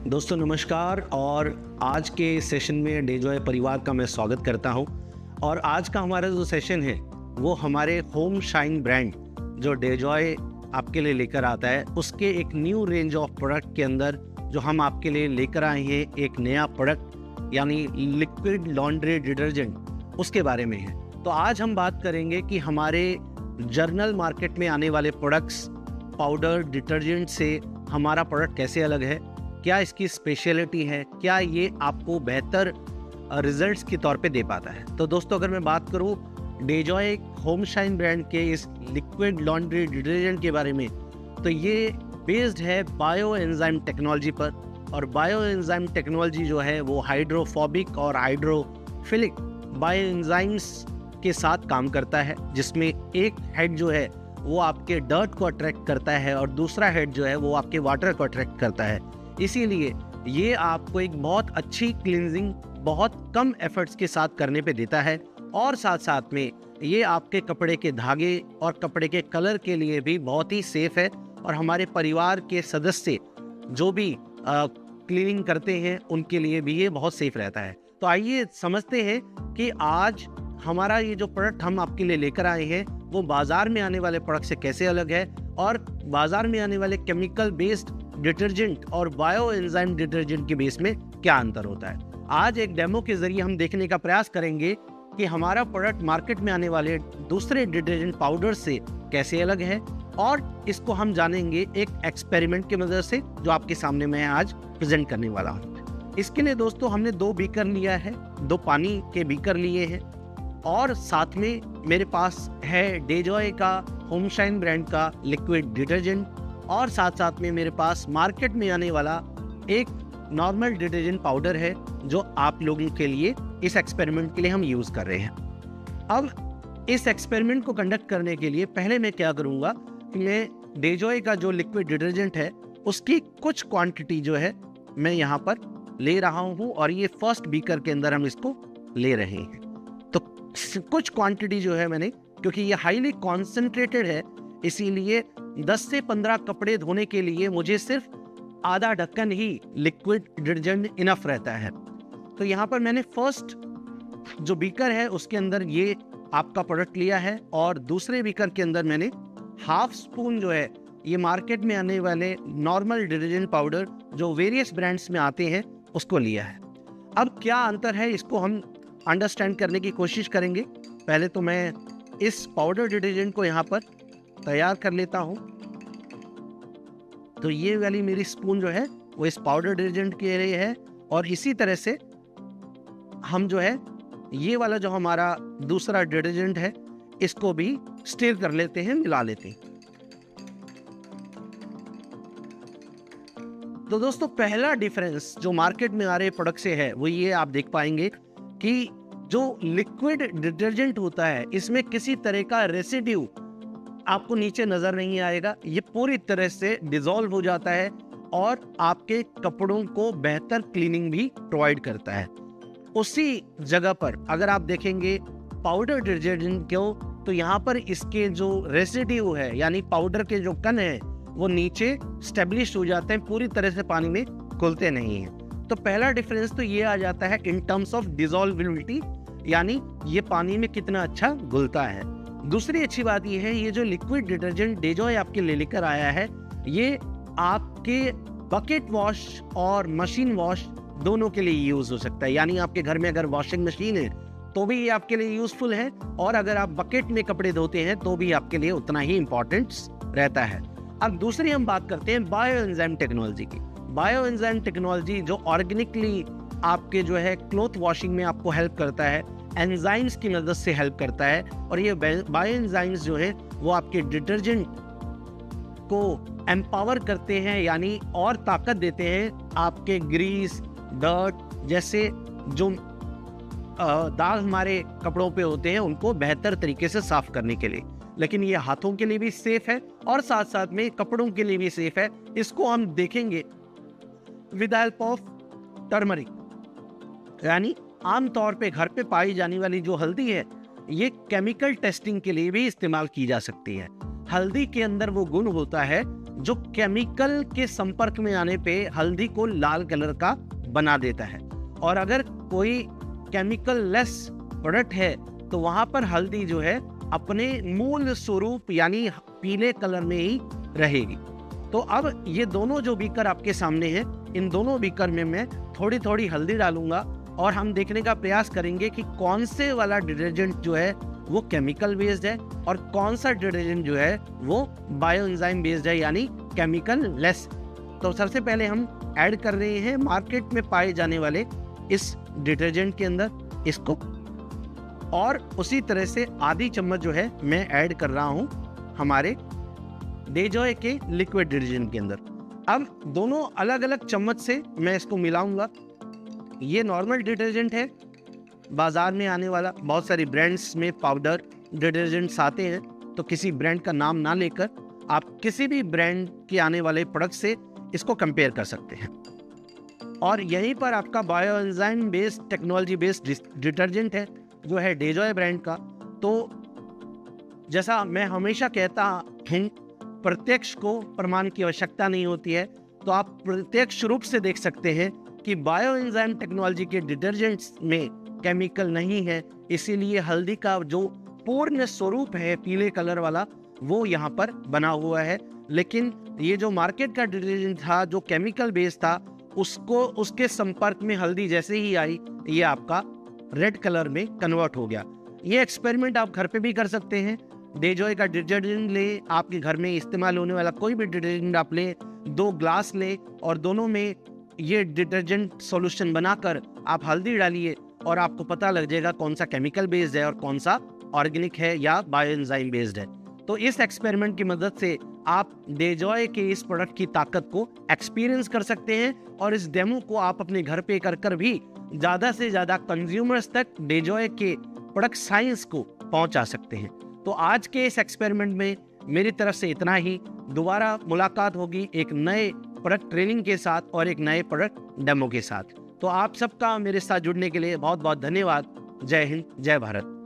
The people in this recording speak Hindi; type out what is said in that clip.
दोस्तों नमस्कार। और आज के सेशन में डेजॉय परिवार का मैं स्वागत करता हूं। और आज का हमारा जो सेशन है वो हमारे होम शाइन ब्रांड जो डेजॉय आपके लिए लेकर आता है उसके एक न्यू रेंज ऑफ प्रोडक्ट के अंदर जो हम आपके लिए लेकर आए हैं एक नया प्रोडक्ट यानी लिक्विड लॉन्ड्री डिटर्जेंट, उसके बारे में है। तो आज हम बात करेंगे कि हमारे जर्नल मार्केट में आने वाले प्रोडक्ट्स पाउडर डिटर्जेंट से हमारा प्रोडक्ट कैसे अलग है, क्या इसकी स्पेशलिटी है, क्या ये आपको बेहतर रिजल्ट्स के तौर पे दे पाता है। तो दोस्तों अगर मैं बात करूँ डेजॉय होम शाइन ब्रांड के इस लिक्विड लॉन्ड्री डिटर्जेंट के बारे में, तो ये बेस्ड है बायो एंजाइम टेक्नोलॉजी पर। और बायो एंजाइम टेक्नोलॉजी जो है वो हाइड्रोफोबिक और हाइड्रोफिलिक बायो एंजाइम्स के साथ काम करता है, जिसमें एक हेड जो है वो आपके डर्ट को अट्रैक्ट करता है और दूसरा हेड जो है वो आपके वाटर को अट्रैक्ट करता है। इसीलिए ये आपको एक बहुत अच्छी क्लींजिंग बहुत कम एफर्ट्स के साथ करने पे देता है। और साथ साथ में ये आपके कपड़े के धागे और कपड़े के कलर के लिए भी बहुत ही सेफ है और हमारे परिवार के सदस्य जो भी क्लीनिंग करते हैं उनके लिए भी ये बहुत सेफ रहता है। तो आइए समझते हैं कि आज हमारा ये जो प्रोडक्ट हम आपके लिए लेकर आए हैं वो बाजार में आने वाले प्रोडक्ट से कैसे अलग है और बाजार में आने वाले केमिकल बेस्ड डिटर्जेंट और बायो एंजाइम डिटर्जेंट के बेस में क्या अंतर होता है। आज एक डेमो के जरिए हम देखने का प्रयास करेंगे कि हमारा प्रोडक्ट मार्केट में आने वाले दूसरे डिटर्जेंट पाउडर से कैसे अलग है, और इसको हम जानेंगे एक एक्सपेरिमेंट की मदद से जो आपके सामने मैं आज प्रेजेंट करने वाला हूँ। इसके लिए दोस्तों हमने 2 बीकर लिया है, 2 पानी के बीकर लिए हैं और साथ में मेरे पास है डेजॉय का होम शाइन ब्रांड का लिक्विड डिटर्जेंट और साथ साथ में मेरे पास मार्केट में आने वाला एक नॉर्मल डिटर्जेंट पाउडर है जो आप लोगों के लिए इस एक्सपेरिमेंट के लिए हम यूज़ कर रहे हैं। अब इस एक्सपेरिमेंट को कंडक्ट करने के लिए पहले मैं क्या करूँगा कि मैं डेजॉय का जो लिक्विड डिटर्जेंट है उसकी कुछ क्वांटिटी जो है मैं यहाँ पर ले रहा हूँ और ये फर्स्ट बीकर के अंदर हम इसको ले रहे हैं। तो कुछ क्वांटिटी जो है मैंने, क्योंकि ये हाईली कॉन्सेंट्रेटेड है इसीलिए 10 से 15 कपड़े धोने के लिए मुझे सिर्फ आधा ढक्कन ही लिक्विड डिटर्जेंट इनफ रहता है। तो यहाँ पर मैंने फर्स्ट जो बीकर है उसके अंदर ये आपका प्रोडक्ट लिया है और दूसरे बीकर के अंदर मैंने हाफ स्पून जो है ये मार्केट में आने वाले नॉर्मल डिटर्जेंट पाउडर जो वेरियस ब्रांड्स में आते हैं उसको लिया है। अब क्या अंतर है इसको हम अंडरस्टैंड करने की कोशिश करेंगे। पहले तो मैं इस पाउडर डिटर्जेंट को यहाँ पर तैयार कर लेता हूँ। तो ये वाली मेरी स्पून जो है वो इस पाउडर डिटर्जेंट के लिए है और इसी तरह से हम जो है ये वाला जो हमारा दूसरा डिटर्जेंट है इसको भी स्टिर कर लेते हैं, मिला लेते हैं। तो दोस्तों पहला डिफरेंस जो मार्केट में आ रहे प्रोडक्ट से है वो ये आप देख पाएंगे कि जो लिक्विड डिटर्जेंट होता है इसमें किसी तरह का रेसिड्यू आपको नीचे नजर नहीं आएगा। ये पूरी तरह से डिसॉल्व हो जाता है और आपके कपड़ों को बेहतर क्लीनिंग भी प्रोवाइड करता है। उसी जगह पर अगर आप देखेंगे पाउडर डिटर्जेंट को, तो यहाँ पर इसके जो रेसिड्यू है यानी पाउडर के जो कण है वो नीचे स्टेब्लिश हो जाते हैं, पूरी तरह से पानी में घुलते नहीं हैं। तो पहला डिफरेंस तो ये आ जाता है इन टर्म्स ऑफ डिसॉल्वेबिलिटी, यानी ये पानी में कितना अच्छा घुलता है। दूसरी अच्छी बात ये है ये जो लिक्विड डिटर्जेंट डेजॉय आपके लिए लेकर आया है ये आपके बकेट वॉश और मशीन वॉश दोनों के लिए यूज हो सकता है। यानी आपके घर में अगर वॉशिंग मशीन है तो भी ये आपके लिए यूजफुल है और अगर आप बकेट में कपड़े धोते हैं तो भी आपके लिए उतना ही इम्पोर्टेंस रहता है। अब दूसरी हम बात करते हैं बायो एंजाइम टेक्नोलॉजी की। बायो एंजाइम टेक्नोलॉजी जो ऑर्गेनिकली आपके जो है क्लॉथ वॉशिंग में आपको हेल्प करता है, एंजाइम्स की मदद से हेल्प करता है और ये बायो एंजाइम्स जो है वो आपके डिटर्जेंट को एम्पावर करते हैं यानी और ताकत देते हैं आपके ग्रीस डर्ट जैसे जो दाग हमारे कपड़ों पे होते हैं उनको बेहतर तरीके से साफ करने के लिए। लेकिन ये हाथों के लिए भी सेफ है और साथ साथ में कपड़ों के लिए भी सेफ है। इसको हम देखेंगे विद हेल्प ऑफ टर्मरिक, यानी आमतौर पे घर पे पाई जाने वाली जो हल्दी है ये केमिकल टेस्टिंग के लिए भी इस्तेमाल की जा सकती है। हल्दी के अंदर वो गुण होता है जो केमिकल के संपर्क में आने पे हल्दी को लाल कलर का बना देता है। और अगर कोई केमिकल लेस प्रोडक्ट है तो वहां पर हल्दी जो है अपने मूल स्वरूप यानी पीले कलर में ही रहेगी। तो अब ये दोनों जो बीकर आपके सामने हैं, इन दोनों बीकर में मैं थोड़ी थोड़ी हल्दी डालूंगा और हम देखने का प्रयास करेंगे कि कौन से वाला डिटर्जेंट जो है वो केमिकल बेस्ड है और कौन सा डिटर्जेंट जो है वो बायो एंजाइम बेस्ड है यानी केमिकल लेस। तो सबसे पहले हम ऐड कर रहे हैं मार्केट में पाए जाने वाले इस डिटर्जेंट के अंदर इसको, और उसी तरह से आधी चम्मच जो है मैं ऐड कर रहा हूं हमारे डेजॉय के लिक्विड डिटर्जेंट के अंदर। अब दोनों अलग अलग चम्मच से मैं इसको मिलाऊंगा। ये नॉर्मल डिटर्जेंट है, बाजार में आने वाला। बहुत सारी ब्रांड्स में पाउडर डिटर्जेंट्स आते हैं, तो किसी ब्रांड का नाम ना लेकर आप किसी भी ब्रांड के आने वाले प्रोडक्ट से इसको कंपेयर कर सकते हैं। और यहीं पर आपका bio enzyme based technology based detergent है जो है डेजॉय ब्रांड का। तो जैसा मैं हमेशा कहता हूँ, प्रत्यक्ष को प्रमाण की आवश्यकता नहीं होती है, तो आप प्रत्यक्ष रूप से देख सकते हैं कि बायो एंजाइम टेक्नोलॉजी के डिटर्जेंट्स में केमिकल नहीं है, इसीलिए हल्दी का जो पूर्ण स्वरूप है पीले कलर वाला वो यहाँ पर बना हुआ है। लेकिन ये जो मार्केट का डिटर्जेंट था जो केमिकल बेस्ड था, उसको उसके संपर्क में हल्दी जैसे ही आई ये आपका रेड कलर में कन्वर्ट हो गया। ये एक्सपेरिमेंट आप घर पे भी कर सकते हैं। डेजॉय का डिटर्जेंट ले, आपके घर में इस्तेमाल होने वाला कोई भी डिटर्जेंट आप ले, 2 ग्लास ले और दोनों में ये डिटर्जेंट सॉल्यूशन बनाकर आप हल्दी डालिए और आपको पता लग जाएगा कौन सा केमिकल बेस्ड है और कौन सा ऑर्गेनिक है या बायो एंजाइम बेस्ड है। तो इस एक्सपेरिमेंट की मदद से आप डेजॉय के इस प्रोडक्ट की ताकत को एक्सपीरियंस कर सकते हैं और इस डेमो को आप अपने घर पे कर भी ज़्यादा से ज़्यादा कंज्यूमर्स तक डेजॉय के प्रोडक्ट साइंस को पहुंचा सकते हैं। तो आज के इस एक्सपेरिमेंट में मेरी तरफ से इतना ही। दोबारा मुलाकात होगी एक नए प्रोडक्ट ट्रेनिंग के साथ और एक नए प्रोडक्ट डेमो के साथ। तो आप सबका मेरे साथ जुड़ने के लिए बहुत बहुत धन्यवाद। जय हिंद, जय भारत।